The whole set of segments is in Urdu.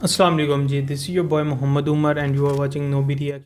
Assalamu alaikum ji, this is your boy Muhammad Umar and you are watching Nobi React.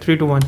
3 2 1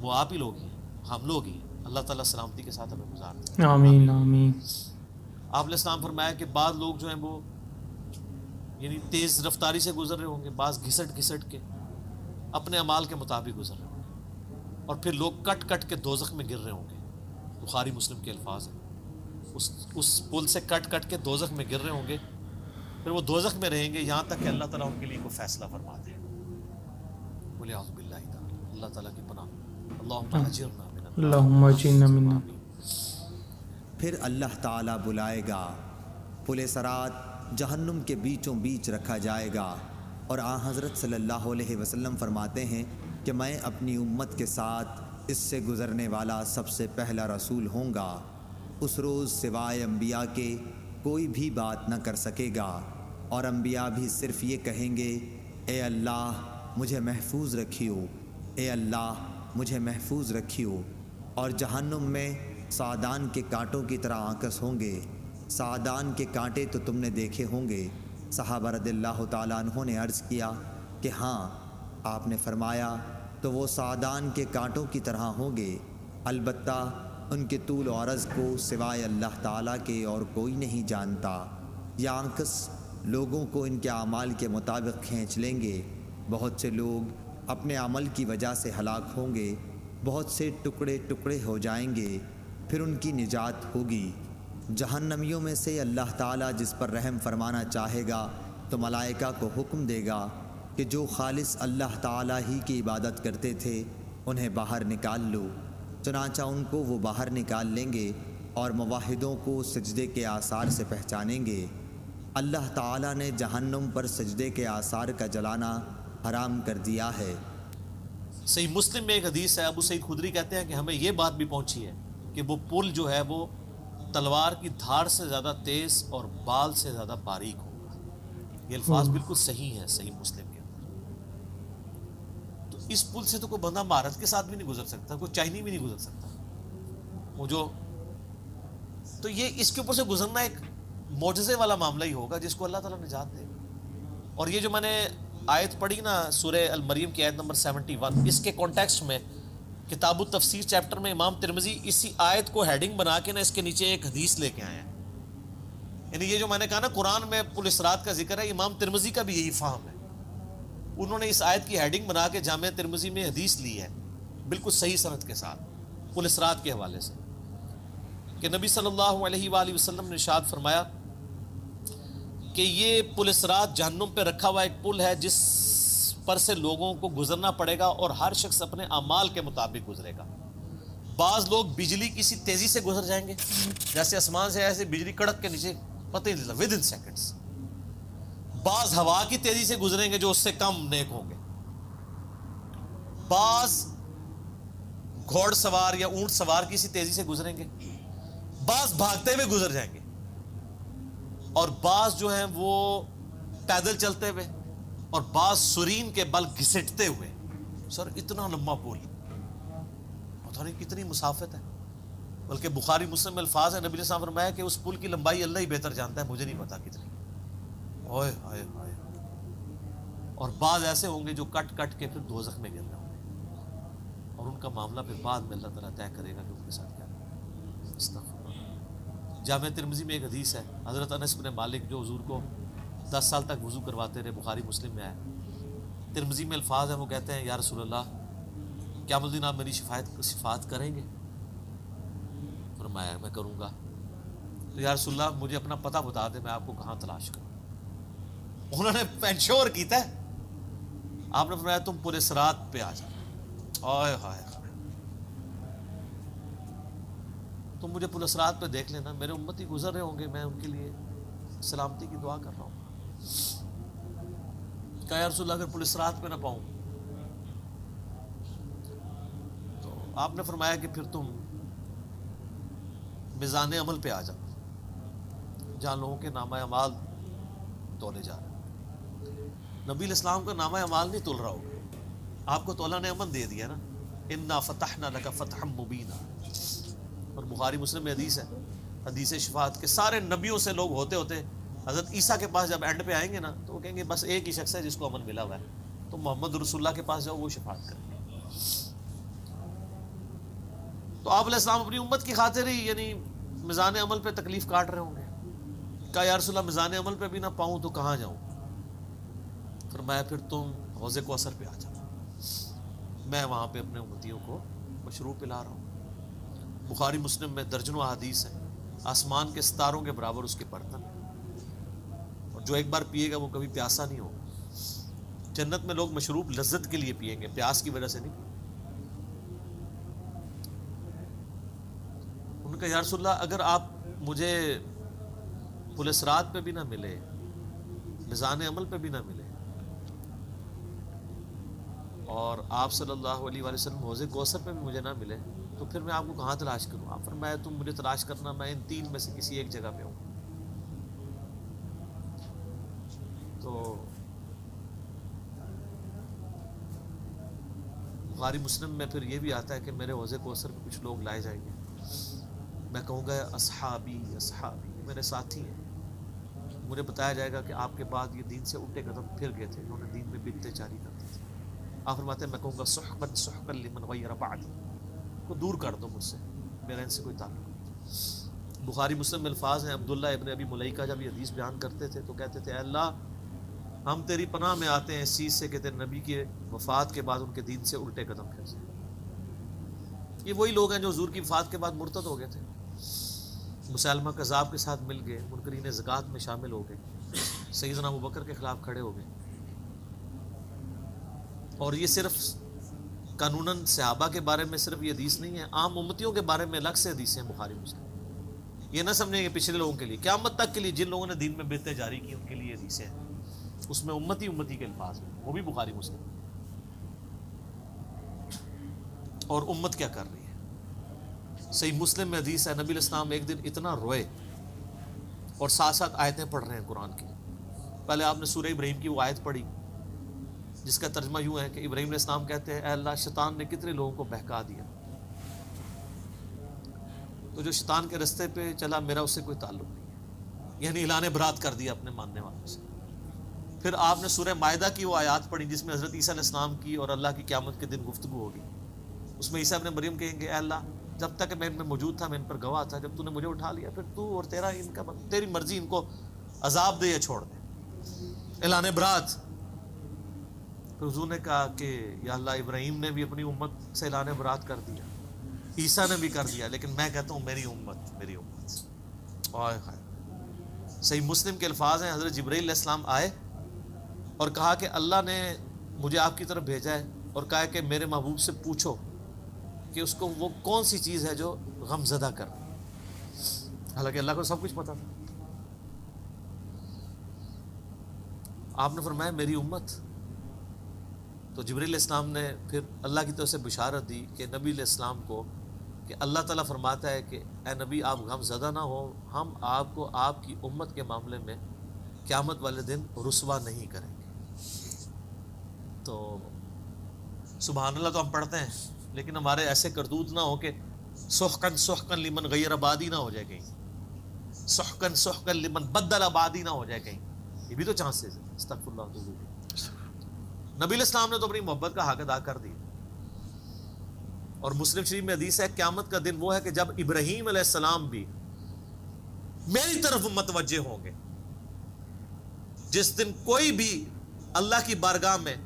وہ آپ ہی لوگ ہیں، ہم لوگ ہی ہیں۔ اللہ تعالیٰ سلامتی کے ساتھ ہمیں گزار دیں۔ آمین آمین۔ آپ نے اسلام فرمایا کہ بعض لوگ جو ہیں وہ یعنی تیز رفتاری سے گزر رہے ہوں گے، بعض گھسٹ گھسٹ کے اپنے اعمال کے مطابق گزر رہے ہوں گے، اور پھر لوگ کٹ کٹ کے دوزخ میں گر رہے ہوں گے۔ بخاری مسلم کے الفاظ ہیں، اس پل سے کٹ کٹ کے دوزخ میں گر رہے ہوں گے، پھر وہ دوزخ میں رہیں گے یہاں تک کہ اللہ تعالیٰ ان کے لیے کوئی فیصلہ فرما دے۔ بولے اعوذ باللہ تعالیٰ، اللہ تعالیٰ کی پناہ۔ اللہم اجرنا من النار۔ اللہم اجرنا من النار۔ آمین۔ پھر اللہ تعالیٰ بلائے گا، پل صراط جہنم کے بیچوں بیچ رکھا جائے گا، اور حضرت صلی اللہ علیہ وسلم فرماتے ہیں کہ میں اپنی امت کے ساتھ اس سے گزرنے والا سب سے پہلا رسول ہوں گا۔ اس روز سوائے انبیاء کے کوئی بھی بات نہ کر سکے گا، اور انبیاء بھی صرف یہ کہیں گے، اے اللہ مجھے محفوظ رکھیو، اے اللہ مجھے محفوظ رکھیو۔ اور جہنم میں سعدان کے کانٹوں کی طرح آنکس ہوں گے۔ سعدان کے کانٹے تو تم نے دیکھے ہوں گے۔ صحابہ رضی اللہ تعالیٰ عنہ نے عرض کیا کہ ہاں۔ آپ نے فرمایا تو وہ سعدان کے کانٹوں کی طرح ہوں گے، البتہ ان کے طول و عرض کو سوائے اللہ تعالیٰ کے اور کوئی نہیں جانتا۔ یہ آنکس لوگوں کو ان کے اعمال کے مطابق کھینچ لیں گے۔ بہت سے لوگ اپنے عمل کی وجہ سے ہلاک ہوں گے، بہت سے ٹکڑے ٹکڑے ہو جائیں گے، پھر ان کی نجات ہوگی۔ جہنمیوں میں سے اللہ تعالیٰ جس پر رحم فرمانا چاہے گا تو ملائکہ کو حکم دے گا کہ جو خالص اللہ تعالیٰ ہی کی عبادت کرتے تھے انہیں باہر نکال لو۔ چنانچہ ان کو وہ باہر نکال لیں گے اور موحدوں کو سجدے کے آثار سے پہچانیں گے۔ اللہ تعالیٰ نے جہنم پر سجدے کے آثار کا جلانا حرام کر دیا ہے۔ صحیح مسلم میں ایک حدیث ہے، ابو سعید خدری کہتے ہیں کہ ہمیں یہ بات بھی پہنچی ہے کہ وہ پل جو ہے وہ تلوار کی دھار سے زیادہ تیز اور بال سے زیادہ باریک ہوگا۔ یہ الفاظ بالکل صحیح ہیں صحیح مسلم کے اندر۔ تو اس پل سے تو کوئی بندہ مہارت کے ساتھ بھی نہیں گزر سکتا، کوئی چائنی بھی نہیں گزر سکتا۔ وہ جو تو یہ اس کے اوپر سے گزرنا ایک معجزے والا معاملہ ہی ہوگا جس کو اللہ تعالیٰ نجات دے گا۔ اور یہ جو میں نے آیت پڑھی نا سورہ المریم کی آیت نمبر 71، اس کے کانٹیکسٹ میں کتاب التفسیر چیپٹر میں امام ترمذی اسی آیت کو ہیڈنگ بنا کے نا اس کے نیچے ایک حدیث لے کے آئے ہیں۔ یعنی یہ جو میں نے کہا نا قرآن میں پل صراط کا ذکر ہے، امام ترمذی کا بھی یہی فہم ہے۔ انہوں نے اس آیت کی ہیڈنگ بنا کے جامع ترمذی میں حدیث لی ہے بالکل صحیح سند کے ساتھ پل صراط کے حوالے سے، کہ نبی صلی اللہ علیہ وآلہ وسلم نے ارشاد فرمایا کہ یہ پل صراط جہنم پہ رکھا ہوا ایک پل ہے جس پر سے لوگوں کو گزرنا پڑے گا، اور ہر شخص اپنے اعمال کے مطابق گزرے گا۔ بعض لوگ بجلی کسی تیزی سے گزر جائیں گے، جیسے آسمان سے ایسے بجلی کڑک کے نیچے پتہ ہی نہیں چلتا، ود ان سیکنڈز۔ بعض ہوا کی تیزی سے گزریں گے جو اس سے کم نیک ہوں گے۔ بعض گھوڑ سوار یا اونٹ سوار کسی تیزی سے گزریں گے، بعض بھاگتے ہوئے گزر جائیں گے، اور بعض جو ہیں وہ پیدل چلتے ہوئے، اور بعض سرین کے بل گھسٹتے ہوئے۔ سر اتنا لمبا پل، پتہ نہیں کتنی مسافت ہے، بلکہ بخاری مسلم میں الفاظ ہے، نبی علیہ السلام فرمایا کہ اس پل کی لمبائی اللہ ہی بہتر جانتا ہے، مجھے نہیں پتا کتنی۔ اوئے ہائے ہائے۔ اور بعض ایسے ہوں گے جو کٹ کٹ کے پھر دوزخ میں گر رہے ہوں گے، اور ان کا معاملہ پھر بعد میں اللہ تعالیٰ طے کرے گا کہ ان کے ساتھ کیا ہے۔ استغفر اللہ۔ جامع ترمذی میں ایک حدیث ہے، حضرت انس بن مالک جو حضور کو 10 سال تک وضو کرواتے رہے، بخاری مسلم میں ہے، ترمذی میں الفاظ ہیں، وہ کہتے ہیں یا رسول اللہ قیامت الدین آپ میری شفاعت کریں گے؟ فرمایا میں کروں گا۔ تو یا رسول اللہ مجھے اپنا پتہ بتا دیں، میں آپ کو کہاں تلاش کروں۔ انہوں نے انشور کیتا ہے، آپ نے فرمایا تم پل صراط پہ آ جاؤ۔ آئے ہائے، تم مجھے پل صراط پہ دیکھ لینا، میرے امتی گزر رہے ہوں گے، میں ان کے لیے سلامتی کی دعا کر رہا ہوں۔ کہا یا رسول اللہ اگر پل صراط پہ نہ پاؤں تو آپ نے فرمایا کہ پھر تم میزان عمل پہ آ جاؤ، جہاں لوگوں کے نامہ اعمال تولے جا رہے ہیں۔ نبی علیہ السلام کا نامہ اعمال نہیں تول رہا ہوگا، آپ کو تو اللہ نے امن دے دیا نا، انا فتحنا لک فتحا مبینا۔ اور بخاری مسلم میں حدیث ہے، حدیث شفاعت کے سارے نبیوں سے لوگ ہوتے ہوتے حضرت عیسیٰ کے پاس جب اینڈ پہ آئیں گے نا تو وہ کہیں گے بس ایک ہی شخص ہے جس کو امن ملا ہوا ہے، تو محمد رسول اللہ کے پاس جاؤ، وہ شفاعت کریں گے۔ تو آپ علیہ السلام اپنی امت کی خاطر ہی یعنی میزان عمل پہ تکلیف کاٹ رہے ہوں گے. کہا یا رسول اللہ میزان عمل پہ بھی نہ پاؤں تو کہاں جاؤں؟ فرمایا پھر تم حوض کوثر پہ آ جاؤ، میں وہاں پہ اپنے امتیوں کو مشروب پلا رہا ہوں. بخاری مسلم میں درجنوں احادیث ہیں، آسمان کے ستاروں کے برابر اس کے برتن، اور جو ایک بار پیے گا وہ کبھی پیاسا نہیں ہوگا. جنت میں لوگ مشروب لذت کے لیے پئیں گے، پیاس کی وجہ سے نہیں. ان کا یا رسول اللہ اگر آپ مجھے پل صراط پہ بھی نہ ملے، میزان عمل پہ بھی نہ ملے، اور آپ صلی اللہ علیہ وآلہ وسلم حوض کوثر پہ بھی مجھے نہ ملے، تو پھر میں آپ کو کہاں تلاش کروں؟ آپ فرمایا تم مجھے تلاش کرنا، میں ان تین میں سے کسی ایک جگہ پہ ہوں. تو بخاری مسلم میں پھر یہ بھی آتا ہے کہ میرے حوض کوثر پہ کچھ لوگ لائے جائیں گے، میں کہوں گا اصحابی اصحابی، میرے ساتھی ہیں. مجھے بتایا جائے گا کہ آپ کے بعد یہ دین سے الٹے قدم پھر گئے تھے، انہوں نے دین میں بدعتیں جاری کر دی تھی. آپ فرماتے ہیں میں کہوں گا سحقا سحقا لمن غیر بعدی، کو دور کر دو مجھ سے، میرا ان سے کوئی تعلق نہیں. بخاری مسلم میں الفاظ ہیں، عبداللہ ابن ابی ملیکہ جب یہ حدیث بیان کرتے تھے تو کہتے تھے اے اللہ ہم تیری پناہ میں آتے ہیں اس چیز سے کہ تیرے نبی کے وفات کے بعد ان کے دین سے الٹے قدم پھر جائیں. یہ وہی لوگ ہیں جو حضور کی وفات کے بعد مرتد ہو گئے تھے، مسلمہ کذاب کے ساتھ مل گئے، منکرین زکوٰۃ میں شامل ہو گئے، سیدنا ابوبکر کے خلاف کھڑے ہو گئے. اور یہ صرف قانوناً صحابہ کے بارے میں صرف یہ حدیث نہیں ہے، عام امتیوں کے بارے میں الگ سے حدیثیں ہیں بخاری مسلم. یہ نہ سمجھیں کہ پچھلے لوگوں کے لیے، قیامت تک کے لیے جن لوگوں نے دین میں بدعتیں جاری کی ان کے لیے حدیثیں ہیں، اس میں امتی کے الفاظ ہیں، وہ بھی بخاری مسلم. اور امت کیا کر رہی ہے؟ صحیح مسلم میں حدیث ہے، نبی علیہ السلام ایک دن اتنا روئے اور ساتھ ساتھ آیتیں پڑھ رہے ہیں قرآن کی. پہلے آپ نے سورہ ابراہیم کی وہ آیت پڑھی جس کا ترجمہ یوں ہے کہ ابراہیم علیہ السلام کہتے ہیں اے اللہ شیطان نے کتنے لوگوں کو بہکا دیا، تو جو شیطان کے رستے پہ چلا میرا اس سے کوئی تعلق نہیں ہے، یعنی اعلان برات کر دیا اپنے ماننے والوں سے. پھر آپ نے سورہ مائدہ کی وہ آیات پڑھی جس میں حضرت عیسیٰ علیہ السلام کی اور اللہ کی قیامت کے دن گفتگو ہوگی. اس میں عیسیٰ ابن مریم کہیں گے اے اللہ جب تک میں ان میں موجود تھا میں ان پر گواہ تھا، جب تو نے مجھے اٹھا لیا پھر تو اور تیرا ان کا تیری مرضی، ان کو عذاب دے یا چھوڑ دے. اعلان برات. پھر حضور نے کہا کہ یا اللہ ابراہیم نے بھی اپنی امت سے اعلان برات کر دیا، عیسیٰ نے بھی کر دیا، لیکن میں کہتا ہوں میری امت میری امت. صحیح مسلم کے الفاظ ہیں، حضرت جبرائیل علیہ السلام آئے اور کہا کہ اللہ نے مجھے آپ کی طرف بھیجا ہے اور کہا کہ میرے محبوب سے پوچھو کہ اس کو وہ کون سی چیز ہے جو غم زدہ کر. حالانکہ اللہ کو سب کچھ پتا تھا. آپ نے فرمایا میری امت. تو جبرائیل علیہ السلام نے پھر اللہ کی طرف سے بشارت دی کہ نبی علیہ السلام کو کہ اللہ تعالیٰ فرماتا ہے کہ اے نبی آپ غم زدہ نہ ہو، ہم آپ کو آپ کی امت کے معاملے میں قیامت والے دن رسوا نہیں کریں گے. تو سبحان اللہ تو ہم پڑھتے ہیں لیکن ہمارے ایسے کردوت نہ ہو کہ سحقن سحقن لمن غیر آبادی نہ ہو جائے کہیں، سحقن سحقن لمن بدل آبادی نہ ہو جائے کہیں. یہ بھی تو چانسز ہے. استغفر اللہ. نبی علیہ السلام نے تو اپنی محبت کا حق ادا کر دی. اور مسلم شریف میں حدیث ہے قیامت کا دن وہ ہے کہ جب ابراہیم علیہ السلام بھی میری طرف متوجہ ہوں گے. جس دن کوئی بھی اللہ کی بارگاہ میں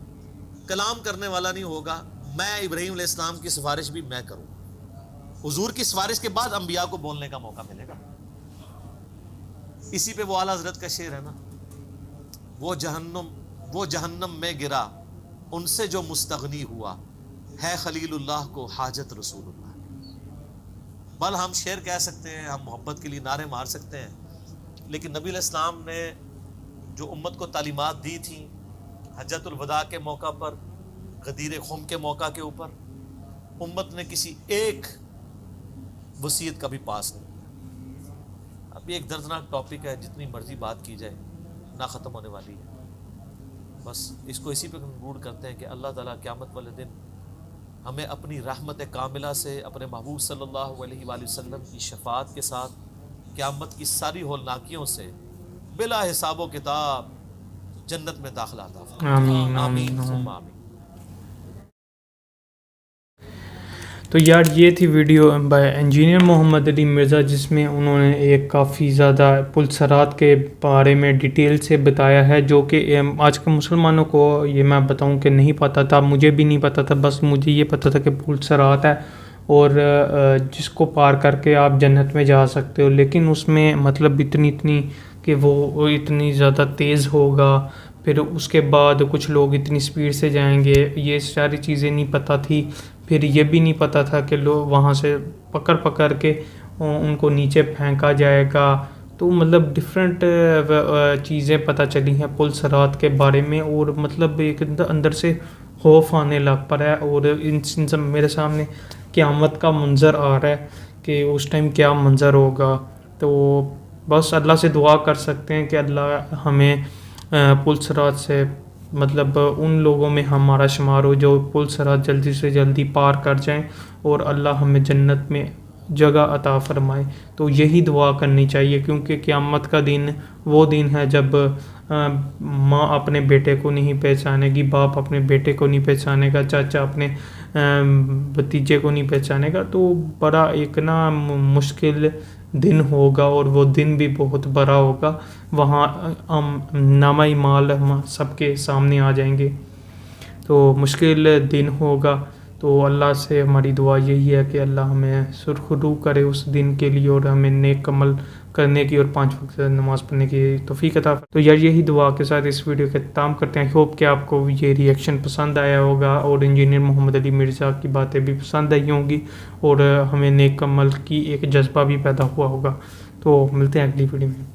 کلام کرنے والا نہیں ہوگا، میں ابراہیم علیہ السلام کی سفارش بھی میں کروں. حضور کی سفارش کے بعد انبیاء کو بولنے کا موقع ملے گا. اسی پہ وہ اعلیٰ حضرت کا شعر ہے نا، وہ جہنم میں گرا ان سے جو مستغنی ہوا، ہے خلیل اللہ کو حاجت رسول اللہ. بل ہم شعر کہہ سکتے ہیں، ہم محبت کے لیے نعرے مار سکتے ہیں، لیکن نبی علیہ السلام نے جو امت کو تعلیمات دی تھیں حجۃ الوداع کے موقع پر، غدیر خم کے موقع کے اوپر، امت نے کسی ایک وصیت کا بھی پاس نہیں کیا. اب ایک دردناک ٹاپک ہے، جتنی مرضی بات کی جائے نہ ختم ہونے والی ہے. بس اس کو اسی پہ کنکلوڈ کرتے ہیں کہ اللہ تعالیٰ قیامت والے دن ہمیں اپنی رحمت کاملہ سے اپنے محبوب صلی اللہ علیہ وآلہ وسلم کی شفاعت کے ساتھ قیامت کی ساری ہولناکیوں سے بلا حساب و کتاب جنت میں داخلہ عطا فرمائے. آمین آمین آمین. ثم آمین. تو یار یہ تھی ویڈیو بائی انجینئر محمد علی مرزا، جس میں انہوں نے ایک کافی زیادہ پلسرات کے بارے میں ڈیٹیل سے بتایا ہے، جو کہ آج کے مسلمانوں کو یہ میں بتاؤں کہ نہیں پتہ تھا، مجھے بھی نہیں پتہ تھا، بس مجھے یہ پتہ تھا کہ پلسرات ہے اور جس کو پار کر کے آپ جنت میں جا سکتے ہو، لیکن اس میں مطلب اتنی کہ وہ اتنی زیادہ تیز ہوگا، پھر اس کے بعد کچھ لوگ اتنی سپیڈ سے جائیں گے، یہ ساری چیزیں نہیں پتہ تھی۔ پھر یہ بھی نہیں پتہ تھا کہ لوگ وہاں سے پکڑ کے ان کو نیچے پھینکا جائے گا۔ تو مطلب ڈفرینٹ چیزیں پتہ چلی ہیں پلسرات کے بارے میں، اور مطلب ایک اندر سے خوف آنے لگ پڑا ہے، اور میرے سامنے قیامت کا منظر آ رہا ہے کہ اس ٹائم کیا منظر ہوگا۔ تو بس اللہ سے دعا کر سکتے ہیں کہ اللہ ہمیں پلسرات سے مطلب ان لوگوں میں ہمارا شمار ہو جو پلسرات جلدی سے جلدی پار کر جائیں، اور اللہ ہمیں جنت میں جگہ عطا فرمائے۔ تو یہی دعا کرنی چاہیے، کیونکہ قیامت کا دن وہ دن ہے جب ماں اپنے بیٹے کو نہیں پہچانے گی، باپ اپنے بیٹے کو نہیں پہچانے گا، چاچا اپنے بھتیجے کو نہیں پہچانے گا۔ تو بڑا ایک مشکل دن ہوگا، اور وہ دن بھی بہت بڑا ہوگا۔ وہاں نامہ اعمال سب کے سامنے آ جائیں گے، تو مشکل دن ہوگا۔ تو اللہ سے ہماری دعا یہی ہے کہ اللہ ہمیں سرخرو کرے اس دن کے لیے، اور ہمیں نیک عمل کرنے کی اور 5 وقت نماز پڑھنے کی توفیق عطا فرمائے۔ تو یار یہی دعا کے ساتھ اس ویڈیو کا اختتام کرتے ہیں۔ ہوپ کہ آپ کو یہ ریئیکشن پسند آیا ہوگا، اور انجینئر محمد علی مرزا کی باتیں بھی پسند آئی ہوں گی، اور ہمیں نیک عمل کی ایک جذبہ بھی پیدا ہوا ہوگا۔ تو ملتے ہیں اگلی ویڈیو میں۔